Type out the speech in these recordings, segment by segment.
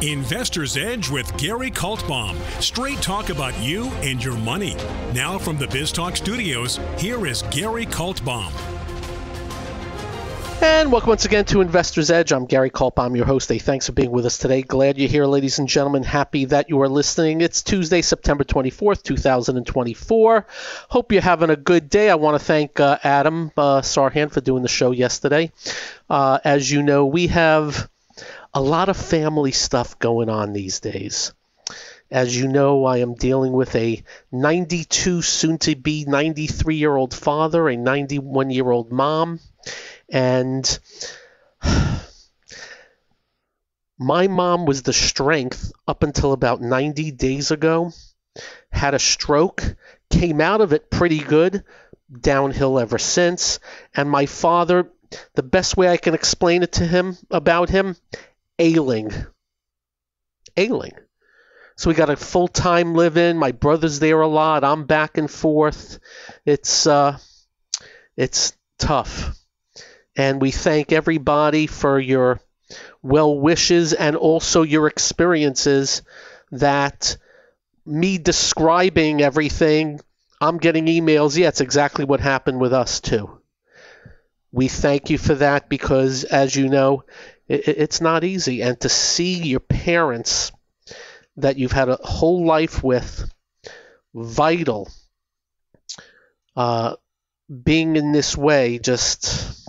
Investor's Edge with Gary Kaltbaum. Straight talk about you and your money. Now from the BizTalk studios, here is Gary Kaltbaum. And welcome once again to Investor's Edge. I'm Gary Kaltbaum, your host. Thanks for being with us today. Glad you're here, ladies and gentlemen. Happy that you are listening. It's Tuesday, September 24th, 2024. Hope you're having a good day. I want to thank Adam Sarhan for doing the show yesterday. As you know, we have a lot of family stuff going on these days. As you know, I am dealing with a 92, soon-to-be 93-year-old father, a 91-year-old mom, and my mom was the strength up until about 90 days ago, had a stroke, came out of it pretty good, downhill ever since, and my father, the best way I can explain it to him, about him, ailing. So we got a full-time live-in. My brother's there a lot. I'm back and forth. It's tough. And we thank everybody for your well wishes and also your experiences. That me describing everything, I'm getting emails. Yeah, it's exactly what happened with us too. We thank you for that because, as you know, it's not easy. And to see your parents that you've had a whole life with, vital, being in this way, just...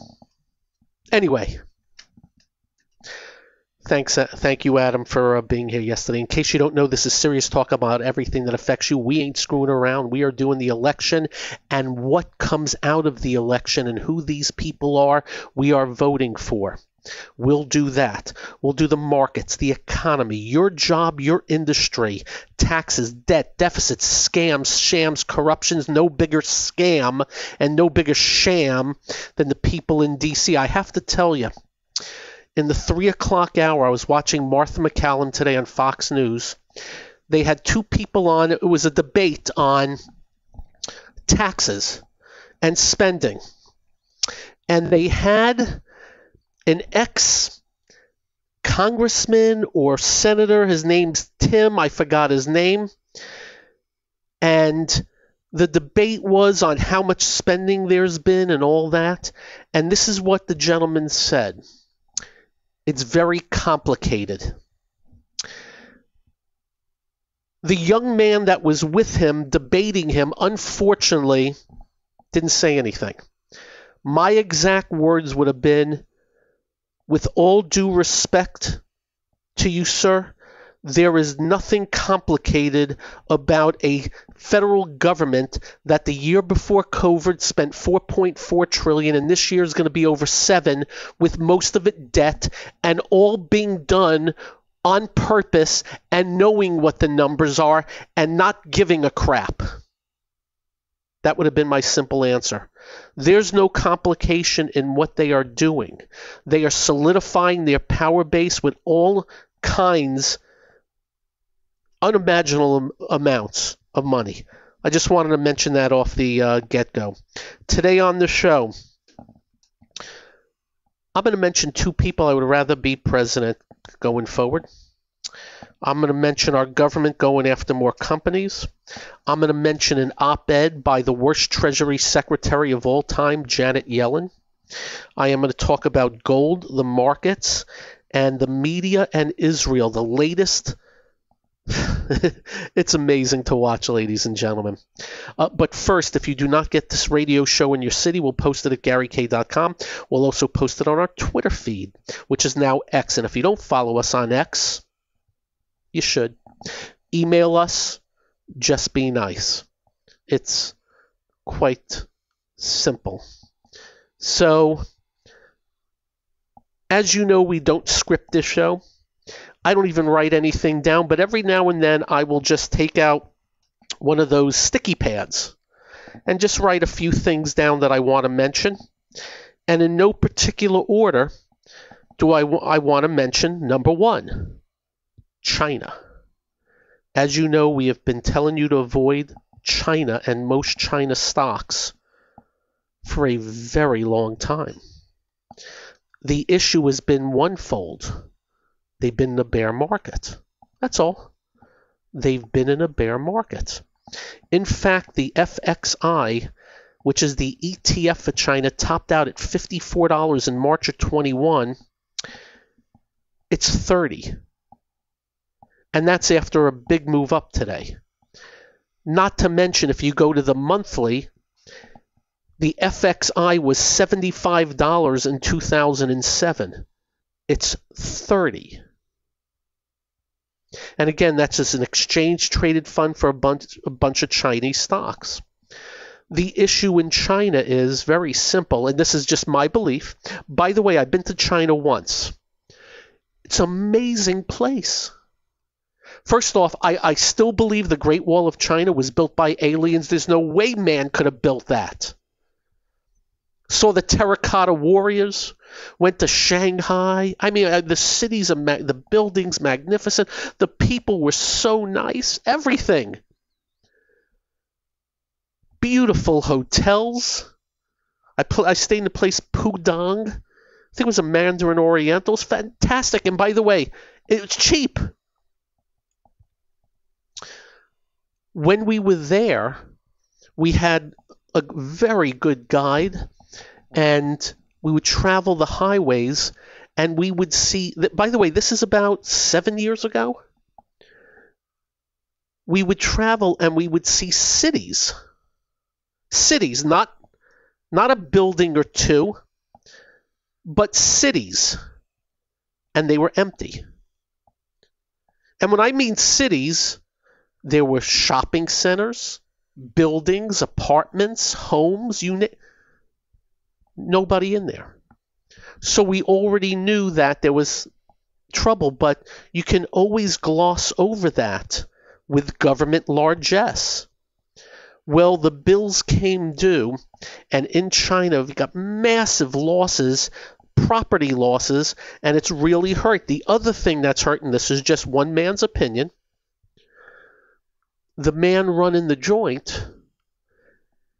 Anyway, thank you, Adam, for being here yesterday. In case you don't know, this is serious talk about everything that affects you. We ain't screwing around. We are doing the election, and what comes out of the election and who these people are, we are voting for. We'll do that. We'll do the markets, the economy, your job, your industry, taxes, debt, deficits, scams, shams, corruptions. No bigger scam and no bigger sham than the people in D.C. I have to tell you, in the 3 o'clock hour, I was watching Martha McCallum today on Fox News. They had two people on. It was a debate on taxes and spending. And they had an ex-congressman or senator, his name's Tim, I forgot his name, and the debate was on how much spending there's been and all that, and this is what the gentleman said. It's very complicated. The young man that was with him, debating him, unfortunately, didn't say anything. My exact words would have been, with all due respect to you, sir, there is nothing complicated about a federal government that the year before COVID spent $4.4 trillion, and this year is going to be over $7 trillion, with most of it debt, and all being done on purpose and knowing what the numbers are and not giving a crap. That would have been my simple answer. There's no complication in what they are doing. They are solidifying their power base with all kinds, unimaginable amounts of money. I just wanted to mention that off the get-go. Today on the show, I'm going to mention two people I would rather be president going forward. I'm going to mention our government going after more companies. I'm going to mention an op-ed by the worst Treasury Secretary of all time, Janet Yellen. I am going to talk about gold, the markets, and the media and Israel, the latest. It's amazing to watch, ladies and gentlemen. But first, if you do not get this radio show in your city, we'll post it at GaryK.com. We'll also post it on our Twitter feed, which is now X. And if you don't follow us on X, you should. Email us, just be nice. It's quite simple. So, as you know, we don't script this show. I don't even write anything down, but every now and then I will just take out one of those sticky pads and just write a few things down that I want to mention. And in no particular order do I want to mention number one, China. As you know, we have been telling you to avoid China and most China stocks for a very long time. The issue has been onefold. They've been in a bear market. That's all. They've been in a bear market. In fact, the FXI, which is the ETF for China, topped out at $54 in March of 21. It's 30. And that's after a big move up today. Not to mention, if you go to the monthly, the FXI was $75 in 2007. It's 30. And again, that's just an exchange-traded fund for a bunch of Chinese stocks. The issue in China is very simple, and this is just my belief. By the way, I've been to China once. It's an amazing place. First off, I still believe the Great Wall of China was built by aliens. There's no way man could have built that. Saw the terracotta warriors, went to Shanghai. I mean, the cities, the buildings, magnificent. The people were so nice. Everything. Beautiful hotels. I stayed in a place, Pudong. I think it was a Mandarin Oriental. It's fantastic. And by the way, it's cheap. When we were there, we had a very good guide, and we would travel the highways, and we would see that. By the way, this is about 7 years ago. We would travel and we would see cities. Cities, not a building or two, but cities. And they were empty. And when I mean cities, there were shopping centers, buildings, apartments, homes, nobody in there. So we already knew that there was trouble, but you can always gloss over that with government largesse. Well, the bills came due, and in China, we got massive losses, property losses, and it's really hurt. The other thing that's hurting, this is just one man's opinion, the man running the joint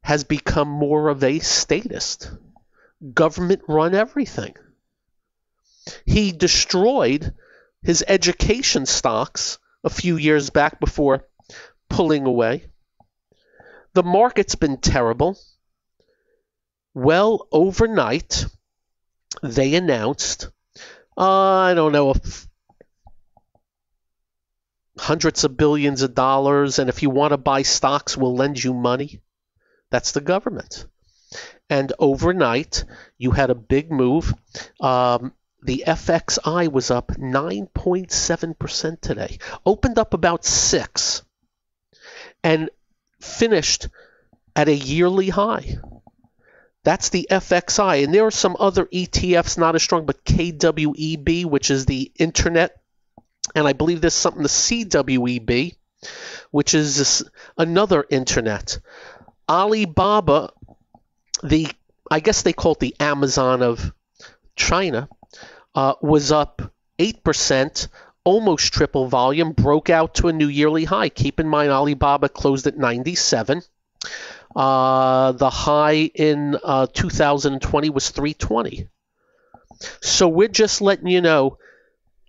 has become more of a statist. Government run everything. He destroyed his education stocks a few years back before pulling away. The market's been terrible. Well, overnight, they announced, I don't know, hundreds of billions of dollars, and if you want to buy stocks, we'll lend you money. That's the government. And overnight, you had a big move. The FXI was up 9.7% today. Opened up about 6%. And finished at a yearly high. That's the FXI. And there are some other ETFs not as strong, but KWEB, which is the internet. And I believe there's something, the CWEB, which is another internet. Alibaba, I guess they call it the Amazon of China, was up 8%, almost triple volume, broke out to a new yearly high. Keep in mind, Alibaba closed at 97. The high in 2020 was 320. So we're just letting you know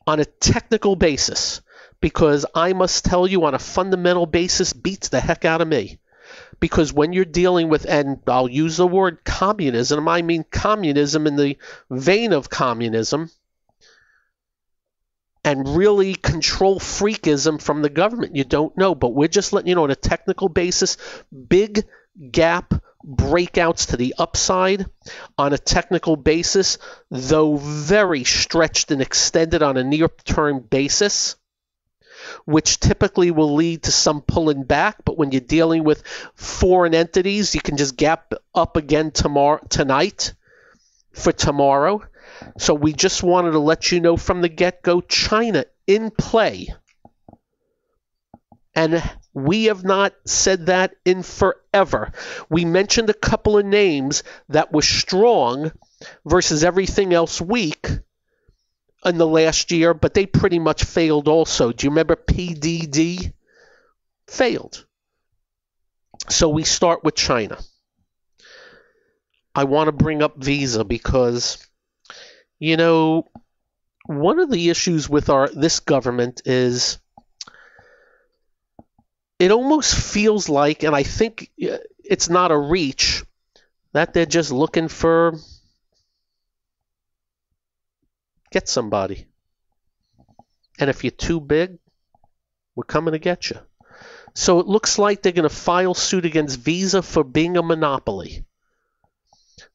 on a technical basis, because I must tell you on a fundamental basis beats the heck out of me. Because when you're dealing with, and I'll use the word communism, I mean communism in the vein of communism, and really control freakism from the government, you don't know. But we're just letting you know on a technical basis, big gap breakouts to the upside on a technical basis, though very stretched and extended on a near-term basis, which typically will lead to some pulling back. But when you're dealing with foreign entities, you can just gap up again tonight for tomorrow. So we just wanted to let you know from the get-go, China in play. And we have not said that in forever. We mentioned a couple of names that were strong versus everything else weak in the last year, but they pretty much failed also. Do you remember PDD? Failed. So we start with China. I want to bring up Visa because, one of the issues with this government is it almost feels like, and I think it's not a reach, that they're just looking for get somebody. And if you're too big, we're coming to get you. So it looks like they're going to file suit against Visa for being a monopoly.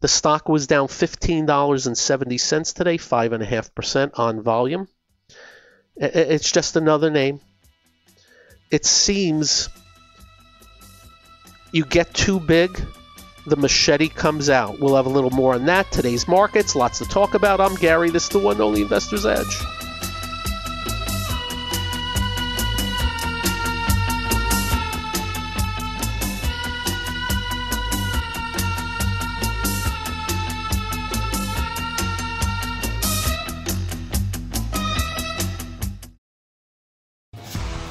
The stock was down $15.70 today, 5.5% on volume. It's just another name. It seems you get too big, the machete comes out. We'll have a little more on that. Today's markets, lots to talk about. I'm Gary. This is the one and only Investor's Edge.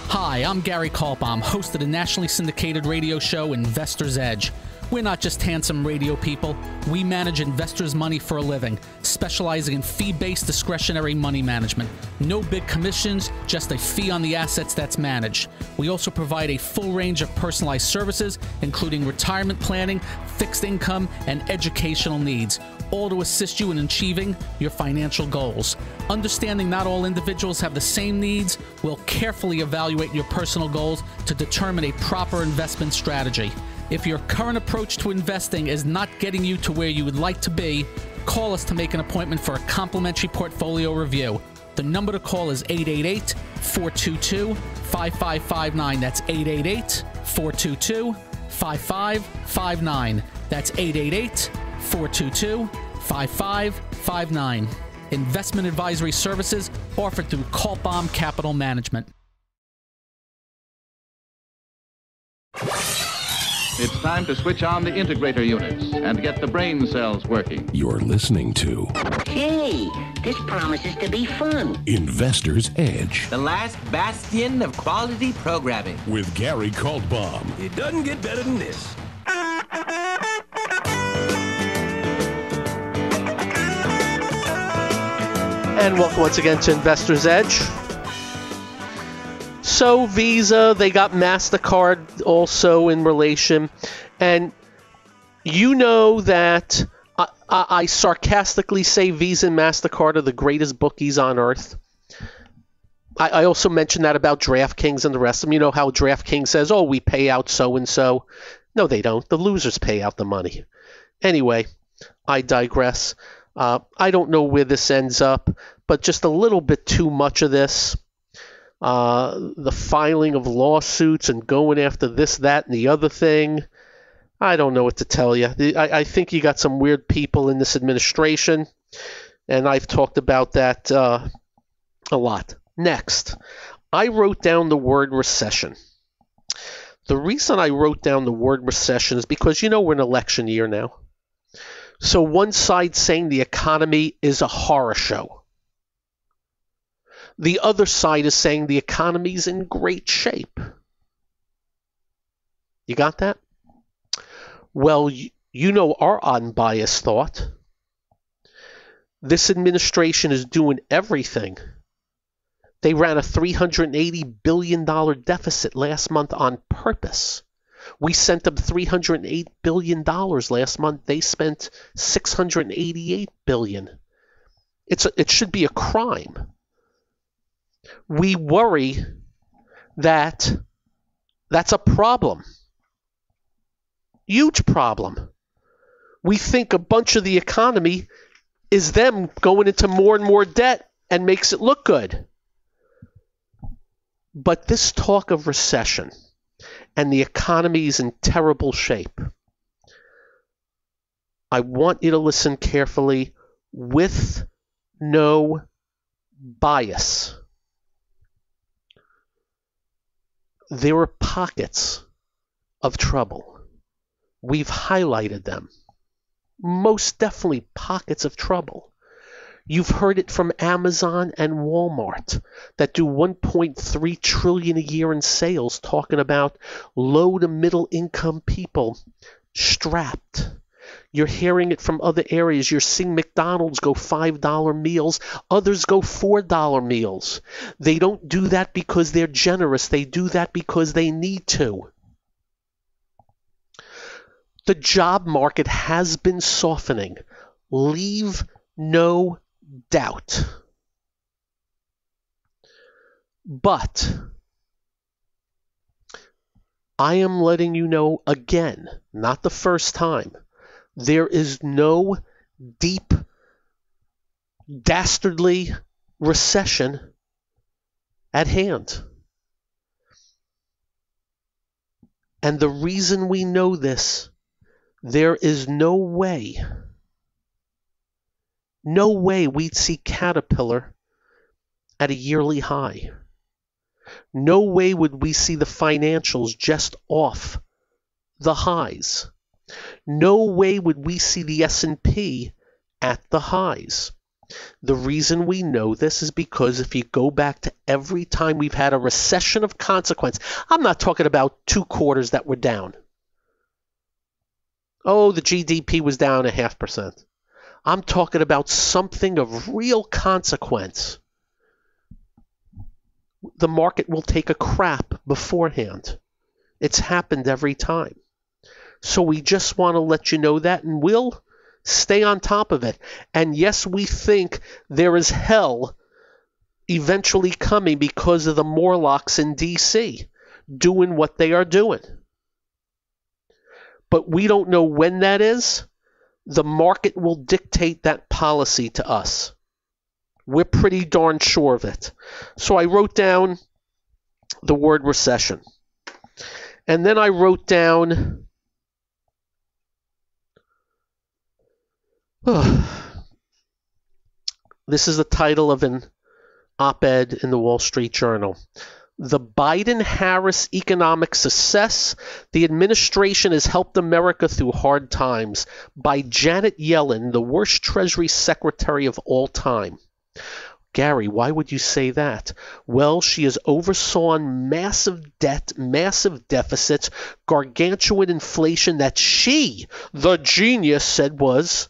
Hi, I'm Gary Kaltbaum, host of the nationally syndicated radio show Investor's Edge. We're not just handsome radio people. We manage investors' money for a living, specializing in fee-based discretionary money management. No big commissions, just a fee on the assets that's managed. We also provide a full range of personalized services, including retirement planning, fixed income, and educational needs, all to assist you in achieving your financial goals. Understanding not all individuals have the same needs, we'll carefully evaluate your personal goals to determine a proper investment strategy. If your current approach to investing is not getting you to where you would like to be, call us to make an appointment for a complimentary portfolio review. The number to call is 888-422-5559. That's 888-422-5559. That's 888-422-5559. Investment advisory services offered through Kaltbaum Capital Management. It's time to switch on the integrator units and get the brain cells working. You're listening to Hey, this promises to be fun. Investor's Edge The last bastion of quality programming. with Gary Kaltbaum. It doesn't get better than this. And welcome once again to Investor's Edge. So Visa, they got MasterCard also in relation. And you know that I sarcastically say Visa and MasterCard are the greatest bookies on earth. I also mentioned that about DraftKings and the rest of them. You know how DraftKings says, oh, we pay out so-and-so. No, they don't. The losers pay out the money. Anyway, I digress. I don't know where this ends up, but just a little bit too much of this. The filing of lawsuits and going after this, that, and the other thing. I don't know what to tell you. I think you got some weird people in this administration, and I've talked about that a lot. Next, I wrote down the word recession. The reason I wrote down the word recession is because, you know, we're in election year now. So one side saying the economy is a horror show. The other side is saying the economy's in great shape. You got that? Well, you know our unbiased thought. This administration is doing everything. They ran a $380 billion deficit last month on purpose. We sent them $308 billion last month. They spent $688 billion. It should be a crime. We worry that that's a problem. Huge problem. We think a bunch of the economy is them going into more and more debt and makes it look good. But this talk of recession and the economy is in terrible shape. I want you to listen carefully with no bias. There are pockets of trouble. We've highlighted them. Most definitely pockets of trouble. You've heard it from Amazon and Walmart that do $1.3 trillion a year in sales, talking about low to middle income people strapped. You're hearing it from other areas. You're seeing McDonald's go $5 meals. Others go $4 meals. They don't do that because they're generous. They do that because they need to. The job market has been softening. Leave no doubt. But I am letting you know again, not the first time, there is no deep, dastardly recession at hand. And the reason we know this, there is no way we'd see Caterpillar at a yearly high. No way would we see the financials just off the highs. No way would we see the S&P at the highs. The reason we know this is because if you go back to every time we've had a recession of consequence, I'm not talking about 2 quarters that were down. Oh, the GDP was down 0.5%. I'm talking about something of real consequence. The market will take a crap beforehand. It's happened every time. So we just want to let you know that, and we'll stay on top of it. And yes, we think there is hell eventually coming because of the Morlocks in D.C. doing what they are doing. But we don't know when that is. The market will dictate that policy to us. We're pretty darn sure of it. So I wrote down the word recession. And then I wrote down this is the title of an op-ed in the Wall Street Journal. The Biden-Harris economic success, the administration has helped America through hard times, by Janet Yellen, the worst Treasury Secretary of all time. Gary, why would you say that? Well, she has oversawn massive debt, massive deficits, gargantuan inflation that she, the genius, said was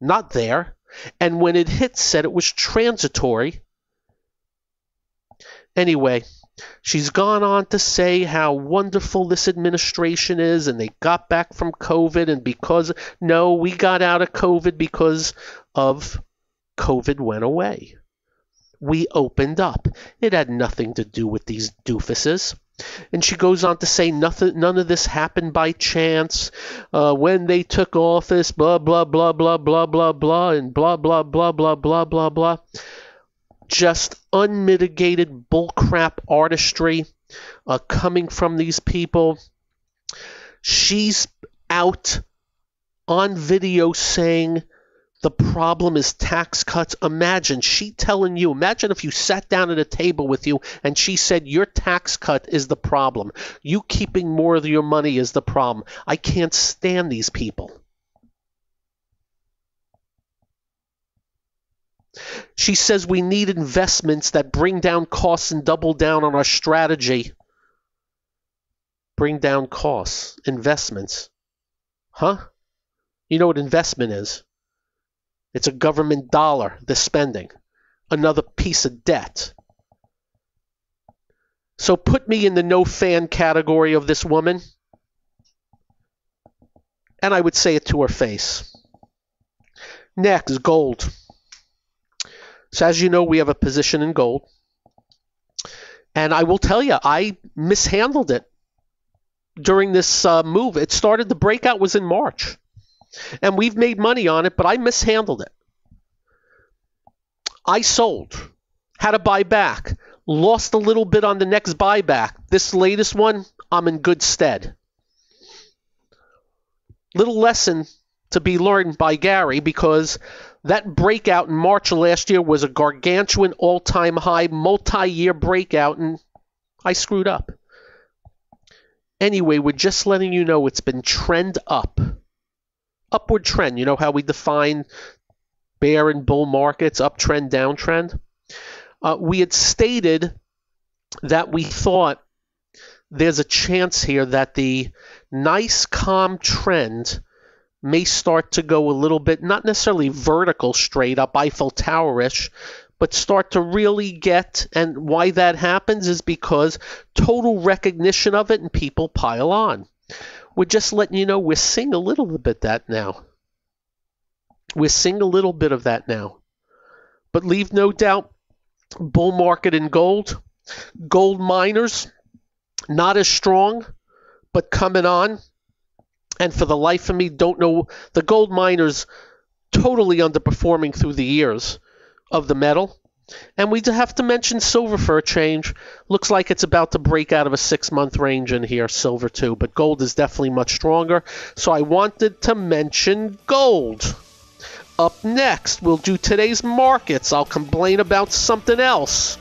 not there, and when it hit, said it was transitory. Anyway, she's gone on to say how wonderful this administration is, and they got back from COVID, and no, we got out of COVID because of COVID went away. We opened up. It had nothing to do with these doofuses. And she goes on to say none of this happened by chance. When they took office, blah, blah, blah, blah, blah, blah, blah, and blah, blah, blah, blah, blah, blah, blah. Just unmitigated bullcrap artistry coming from these people. She's out on video saying the problem is tax cuts. Imagine if you sat down at a table with you and she said your tax cut is the problem. You keeping more of your money is the problem. I can't stand these people. She says we need investments that bring down costs and double down on our strategy. Bring down costs, investments. Huh? You know what investment is? It's a government dollar they're spending. Another piece of debt. So put me in the no fan category of this woman. And I would say it to her face. Next, gold. So as you know, we have a position in gold. And I will tell you, I mishandled it during this move. It started, the breakout was in March. And we've made money on it, but I mishandled it. I sold, had to buy back, lost a little bit on the next buyback. This latest one, I'm in good stead. Little lesson to be learned by Gary, because that breakout in March of last year was a gargantuan all-time high, multi-year breakout, and I screwed up. Anyway, we're just letting you know it's been trend up. Upward trend. You know how we define bear and bull markets, uptrend, downtrend? We had stated that we thought there's a chance here that the nice calm trend may start to go a little bit, not necessarily vertical straight up, Eiffel Tower-ish, but start to really get, and why that happens is because total recognition of it and people pile on. We're just letting you know we're seeing a little bit of that now. We're seeing a little bit of that now. But leave no doubt, bull market in gold. Gold miners, not as strong, but coming on. And for the life of me, don't know, the gold miners totally underperforming through the years of the metal. And we have to mention silver for a change. Looks like it's about to break out of a 6-month range in here, silver too. But gold is definitely much stronger. So I wanted to mention gold. Up next, we'll do today's markets. I'll complain about something else.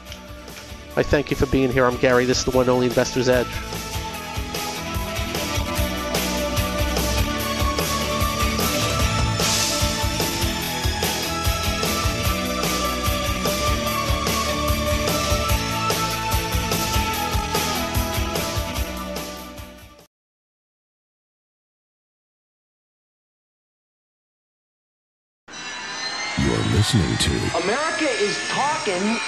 I thank you for being here. I'm Gary. This is the one and only Investor's Edge. Listening to America is talking.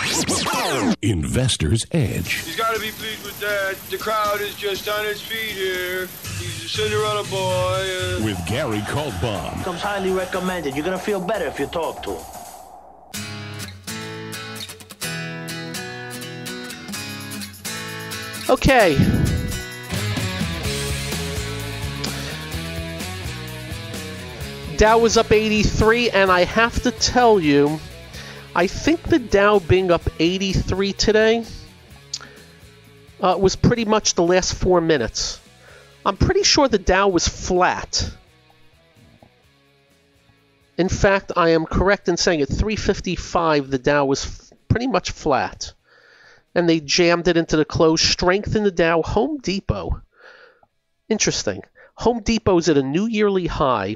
Investor's Edge. He's got to be pleased with that. The crowd is just on its feet here. He's a Cinderella boy. With Gary Kaltbaum. Comes highly recommended. You're going to feel better if you talk to him. Okay. Dow was up 83, and I have to tell you, I think the Dow being up 83 today was pretty much the last 4 minutes. I'm pretty sure the Dow was flat. In fact, I am correct in saying at 355 the Dow was pretty much flat. And they jammed it into the close. Strength in the Dow. Home Depot. Interesting. Home Depot's at a new yearly high.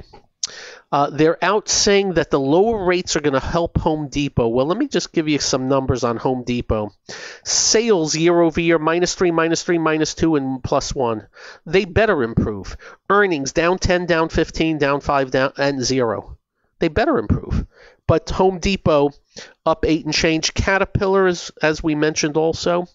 They're out saying that the lower rates are going to help Home Depot. Well, let me just give you some numbers on Home Depot. Sales year over year, -3, -3, -2, and +1. They better improve. Earnings down 10, down 15, down 5, down and 0. They better improve. But Home Depot up 8 and change. Caterpillar, as we mentioned also.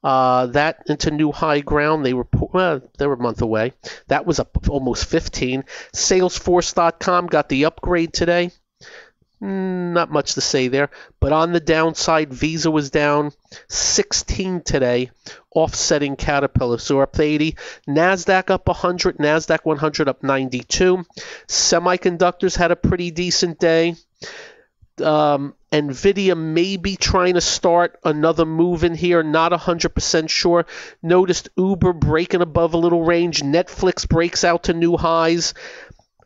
That into new high ground. They were a month away. That was up almost 15. Salesforce.com got the upgrade today. Not much to say there. But on the downside, Visa was down 16 today, offsetting Caterpillar. So we're up 80. NASDAQ up 100. NASDAQ 100 up 92. Semiconductors had a pretty decent day. NVIDIA may be trying to start another move in here. Not 100% sure. Noticed Uber breaking above a little range. Netflix breaks out to new highs.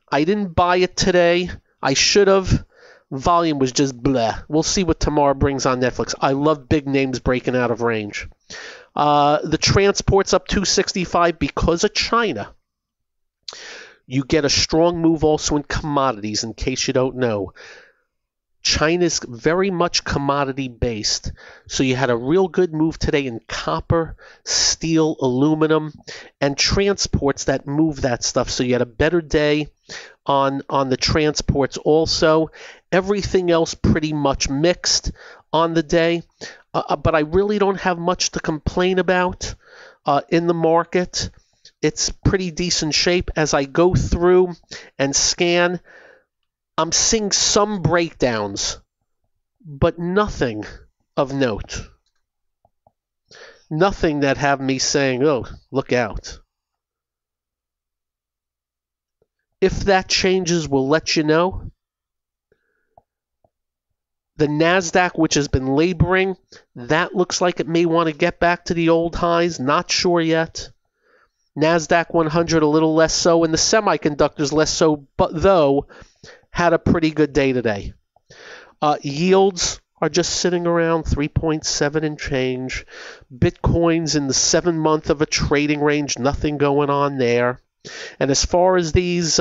I didn't buy it today. I should have. Volume was just bleh. We'll see what tomorrow brings on Netflix. I love big names breaking out of range. The transport's up 265 because of China. You get a strong move also in commodities, in case you don't know. China's very much commodity based. So you had a real good move today in copper, steel, aluminum, and transports that move that stuff. So you had a better day on the transports also. Everything else pretty much mixed on the day. But I really don't have much to complain about in the market. It's pretty decent shape. As I go through and scan, I'm seeing some breakdowns, but nothing of note. Nothing that have me saying, oh, look out. If that changes, we'll let you know. The NASDAQ, which has been laboring, that looks like it may want to get back to the old highs. Not sure yet. NASDAQ 100 a little less so, and the semiconductors less so, but though had a pretty good day today. Yields are just sitting around 3.7 and change. Bitcoin's in the 7-month of a trading range, nothing going on there. And as far as these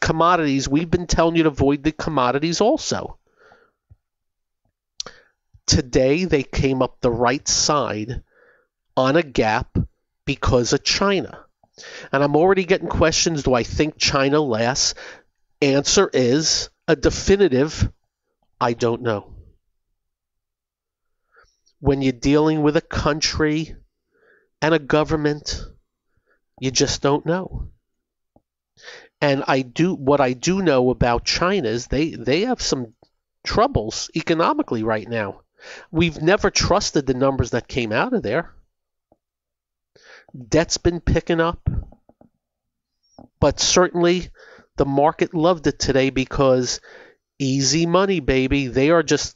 commodities, we've been telling you to avoid the commodities also. Today, they came up the right side on a gap because of China. And I'm already getting questions, do I think China lasts? Answer is a definitive, I don't know. When you're dealing with a country and a government, you just don't know. And what I do know about China is they have some troubles economically right now. We've never trusted the numbers that came out of there. Debt's been picking up. But certainly the market loved it today because easy money, baby. They are just,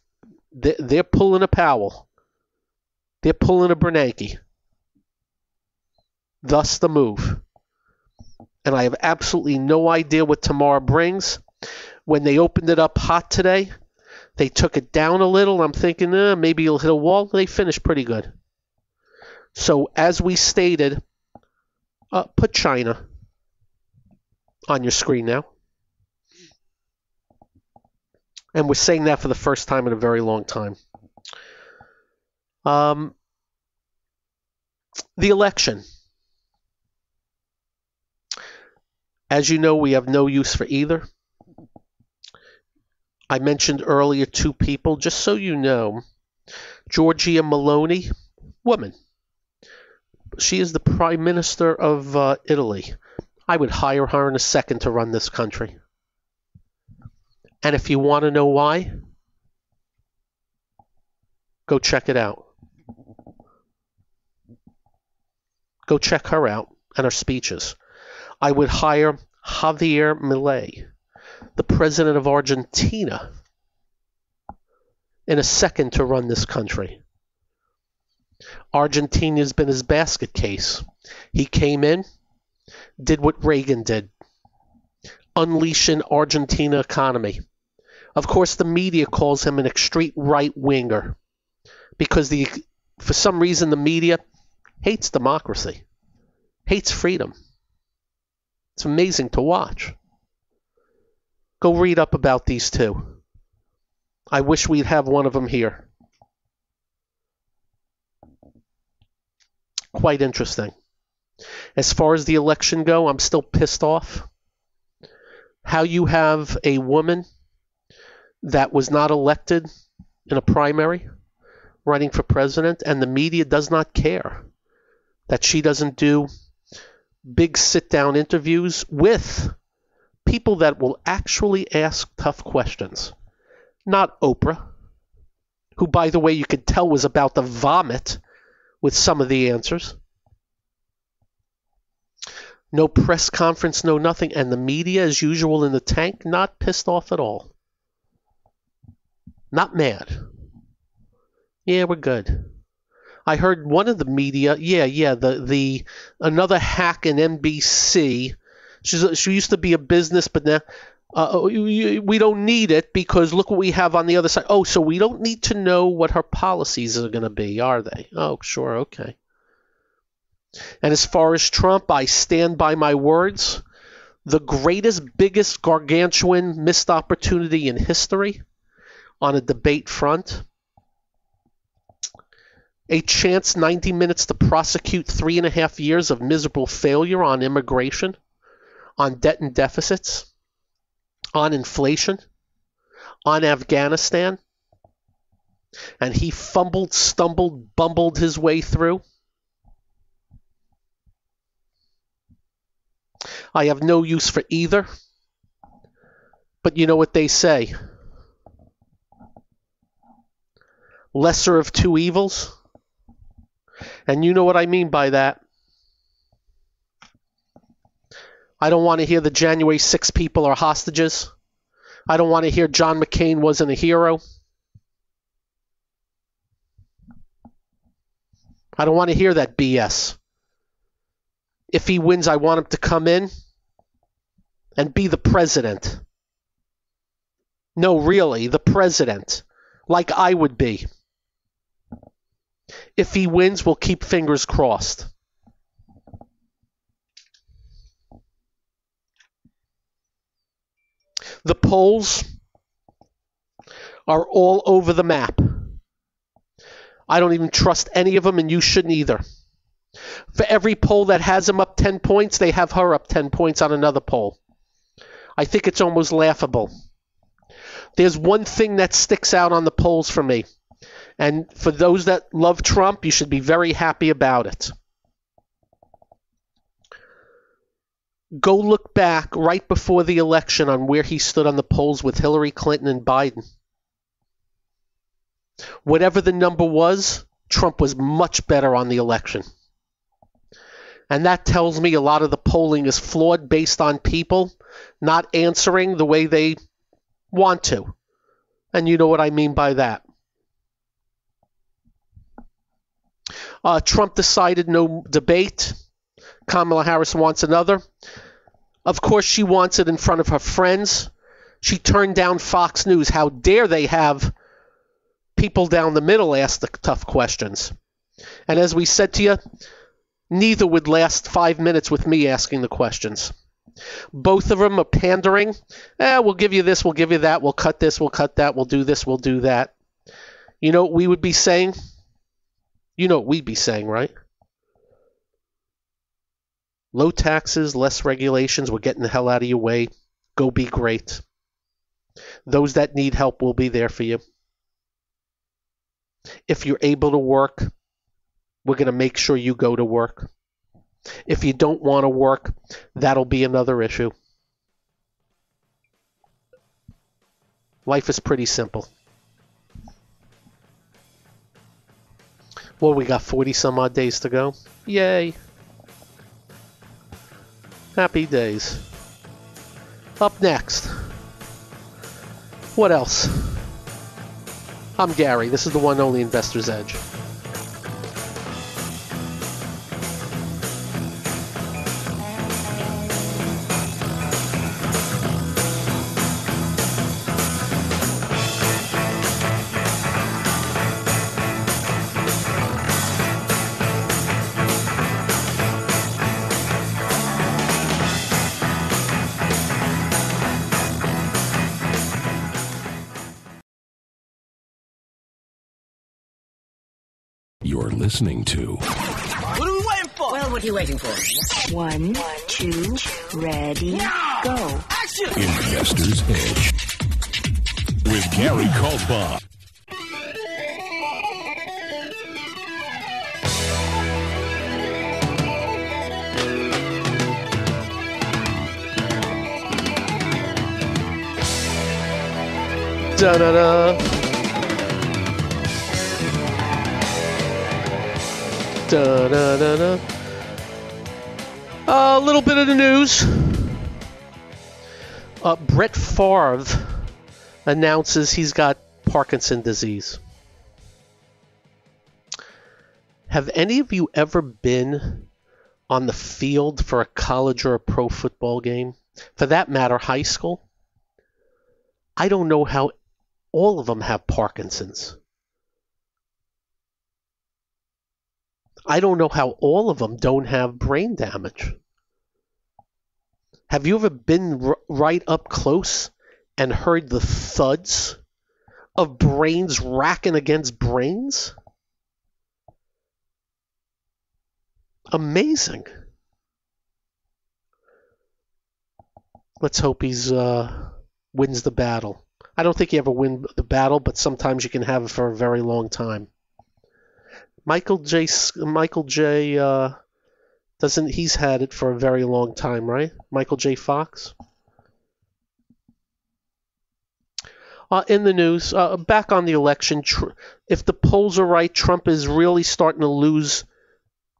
they're pulling a Powell. They're pulling a Bernanke. Thus the move. And I have absolutely no idea what tomorrow brings. When they opened it up hot today, they took it down a little. I'm thinking, maybe you'll hit a wall. They finished pretty good. So as we stated, put China on your screen now. And we're saying that for the first time in a very long time. The election. As you know, we have no use for either. I mentioned earlier two people, just so you know. Giorgia Meloni, woman. She is the Prime Minister of Italy. I would hire her in a second to run this country. And if you want to know why, go check it out. Go check her out and her speeches. I would hire Javier Milei, the president of Argentina, in a second to run this country. Argentina's been his basket case. He came in, did what Reagan did, unleash an Argentina economy. Of course, the media calls him an extreme right-winger because for some reason the media hates democracy, hates freedom. It's amazing to watch. Go read up about these two. I wish we'd have one of them here. Quite interesting. As far as the election go, I'm still pissed off. How you have a woman that was not elected in a primary running for president, and the media does not care that she doesn't do big sit-down interviews with people that will actually ask tough questions. Not Oprah, who, by the way, you could tell was about to vomit with some of the answers. No press conference, no nothing. And the media, as usual in the tank, not pissed off at all. Not mad. Yeah, we're good. I heard one of the media, the another hack in NBC. She used to be a business, but now we don't need it because look what we have on the other side. Oh, so we don't need to know what her policies are going to be, are they? Oh, sure, okay. And as far as Trump, I stand by my words. The greatest, biggest, gargantuan missed opportunity in history on a debate front. A chance 90 minutes to prosecute 3.5 years of miserable failure on immigration, on debt and deficits, on inflation, on Afghanistan. And he fumbled, stumbled, bumbled his way through. I have no use for either. But you know what they say. Lesser of two evils. And you know what I mean by that. I don't want to hear the January 6 people are hostages. I don't want to hear John McCain wasn't a hero. I don't want to hear that BS. If he wins, I want him to come in and be the president. No, really, the president. Like I would be. If he wins, we'll keep fingers crossed. The polls are all over the map. I don't even trust any of them, and you shouldn't either. For every poll that has him up 10 points, they have her up 10 points on another poll. I think it's almost laughable. There's one thing that sticks out on the polls for me. And for those that love Trump, you should be very happy about it. Go look back right before the election on where he stood on the polls with Hillary Clinton and Biden. Whatever the number was, Trump was much better on the election. And that tells me a lot of the polling is flawed based on people not answering the way they want to. And you know what I mean by that. Trump decided no debate. Kamala Harris wants another. Of course, she wants it in front of her friends. She turned down Fox News. How dare they have people down the middle ask the tough questions? And as we said to you, neither would last 5 minutes with me asking the questions. Both of them are pandering. We'll give you this, we'll give you that, we'll cut this, we'll cut that, we'll do this, we'll do that. You know what we would be saying? You know what we'd be saying, right? Low taxes, less regulations, we're getting the hell out of your way. Go be great. Those that need help will be there for you. If you're able to work, we're going to make sure you go to work. If you don't want to work, that'll be another issue. Life is pretty simple. Well, we got 40 some odd days to go. Yay. Happy days. Up next. What else? I'm Gary. This is the one and only Investor's Edge. You're listening to... What are we waiting for? Well, what are you waiting for? 1, 2, ready, go. Action! Investor's Edge with Gary Kaltbaum. Da-da-da. Da-da-da-da. A little bit of the news. Brett Favre announces he's got Parkinson's disease. Have any of you ever been on the field for a college or a pro football game? For that matter, high school? I don't know how all of them have Parkinson's. I don't know how all of them don't have brain damage. Have you ever been right up close and heard the thuds of brains racking against brains? Amazing. Let's hope he's wins the battle. I don't think you ever win the battle, but sometimes you can have it for a very long time. Michael J. He's had it for a very long time, right? Michael J. Fox. In the news, back on the election, if the polls are right, Trump is really starting to lose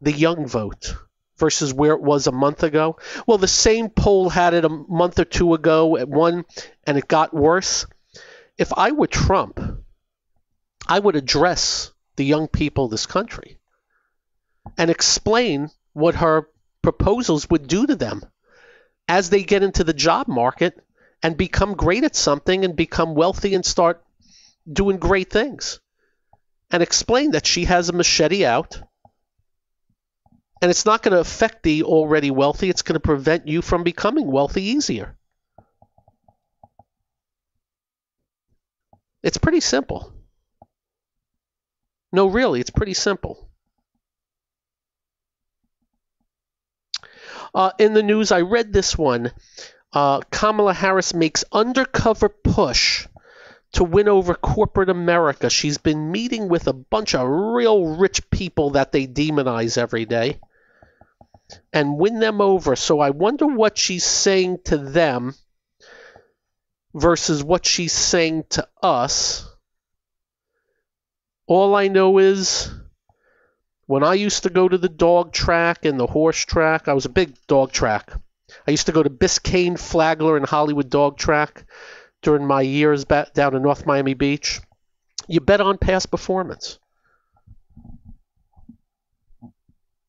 the young vote versus where it was a month ago. Well, the same poll had it a month or two ago at one, and it got worse. If I were Trump, I would address the young people of this country and explain what her proposals would do to them as they get into the job market and become great at something and become wealthy and start doing great things. And explain that she has a machete out and it's not going to affect the already wealthy. It's going to prevent you from becoming wealthy easier. It's pretty simple. No, really, it's pretty simple. In the news, I read this one. Kamala Harris makes undercover push to win over corporate America. She's been meeting with a bunch of real rich people that they demonize every day and win them over. So I wonder what she's saying to them versus what she's saying to us. All I know is when I used to go to the dog track and the horse track, I was a big dog track. I used to go to Biscayne, Flagler, and Hollywood Dog Track during my years back down in North Miami Beach. You bet on past performance.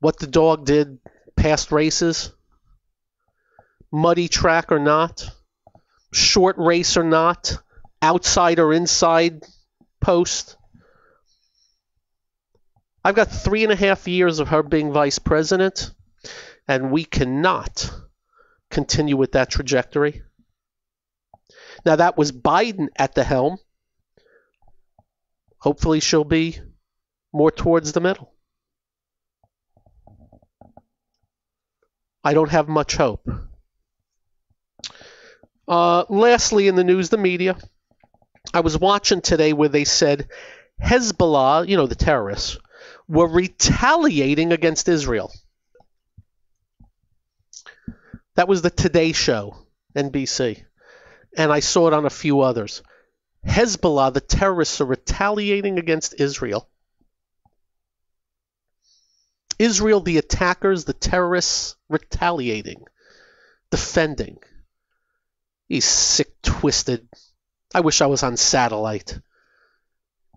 What the dog did past races, muddy track or not, short race or not, outside or inside post. I've got 3.5 years of her being vice president, and we cannot continue with that trajectory. Now, that was Biden at the helm. Hopefully she'll be more towards the middle. I don't have much hope. Lastly, in the news, the media. I was watching today where they said Hezbollah, the terrorists, were retaliating against Israel. That was the Today Show, NBC. And I saw it on a few others. Hezbollah, the terrorists, are retaliating against Israel. Israel, the attackers, the terrorists, retaliating, defending. He's sick, twisted. I wish I was on satellite.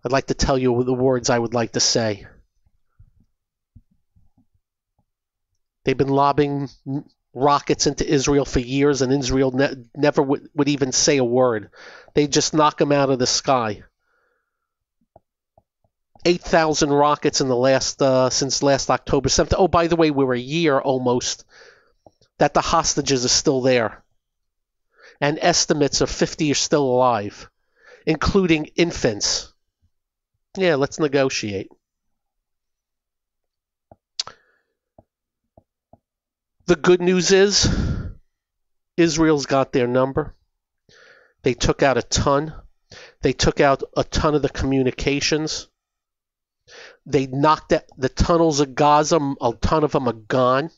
I'd like to tell you the words I would like to say. They've been lobbing rockets into Israel for years, and Israel never would even say a word. They just knock them out of the sky. 8,000 rockets in the since last October 7th. Oh, by the way, we're a year almost that the hostages are still there. And estimates of 50 are still alive, including infants. Yeah, let's negotiate. The good news is Israel's got their number. They took out a ton. They took out a ton of the communications. They knocked out the tunnels of Gaza. A ton of them are gone.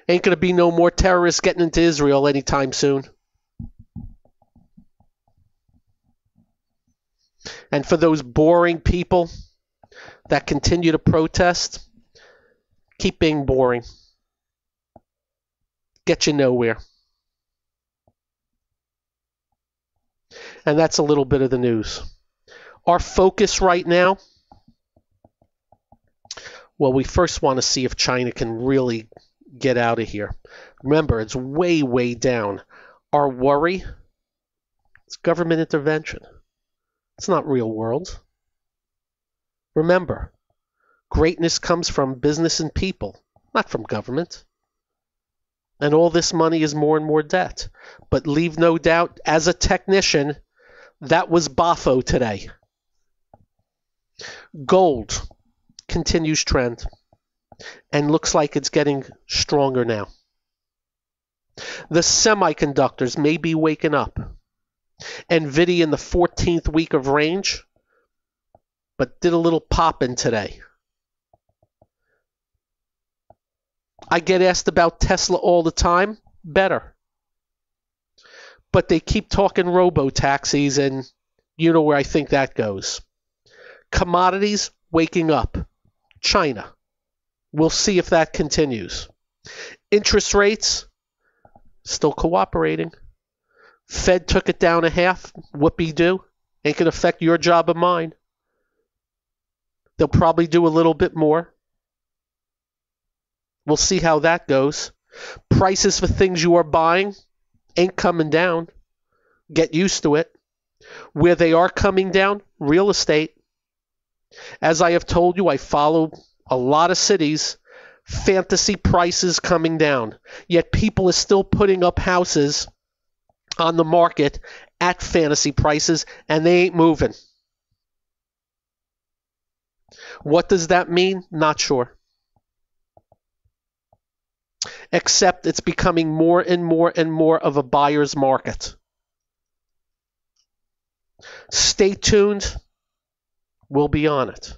Ain't going to be no more terrorists getting into Israel anytime soon. And for those boring people that continue to protest, keep being boring. Get you nowhere. And that's a little bit of the news. Our focus right now, well, we first want to see if China can really get out of here. Remember, it's way, way down. Our worry is government intervention. It's not real world. Remember, greatness comes from business and people, not from government. And all this money is more and more debt. But leave no doubt, as a technician, that was Bafo today. Gold continues trend and looks like it's getting stronger now. The semiconductors may be waking up. NVIDIA in the 14th week of range, but did a little pop-in today. I get asked about Tesla all the time. Better. But they keep talking robo-taxis, and you know where I think that goes. Commodities waking up. China. We'll see if that continues. Interest rates still cooperating. Fed took it down a half. Whoopee-doo. Ain't going to affect your job or mine. They'll probably do a little bit more. We'll see how that goes. Prices for things you are buying ain't coming down. Get used to it. Where they are coming down, real estate. As I have told you, I follow a lot of cities. Fantasy prices coming down. Yet people are still putting up houses on the market at fantasy prices, and they ain't moving. What does that mean? Not sure. except it's becoming more and more and more of a buyer's market. Stay tuned. We'll be on it.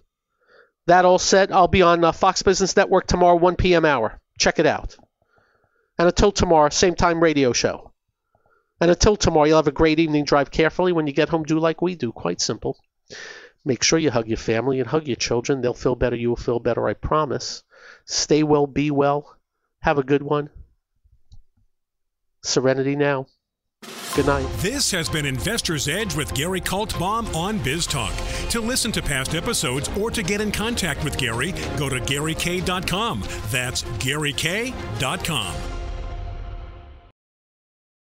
That all said, I'll be on Fox Business Network tomorrow, 1 p.m. hour. Check it out. And until tomorrow, same time radio show. And until tomorrow, you'll have a great evening. Drive carefully. When you get home, do like we do. Quite simple. Make sure you hug your family and hug your children. They'll feel better. You will feel better, I promise. Stay well, be well. Have a good one. Serenity now. Good night. This has been Investor's Edge with Gary Kaltbaum on BizTalk. To listen to past episodes or to get in contact with Gary, go to GaryK.com. That's GaryK.com.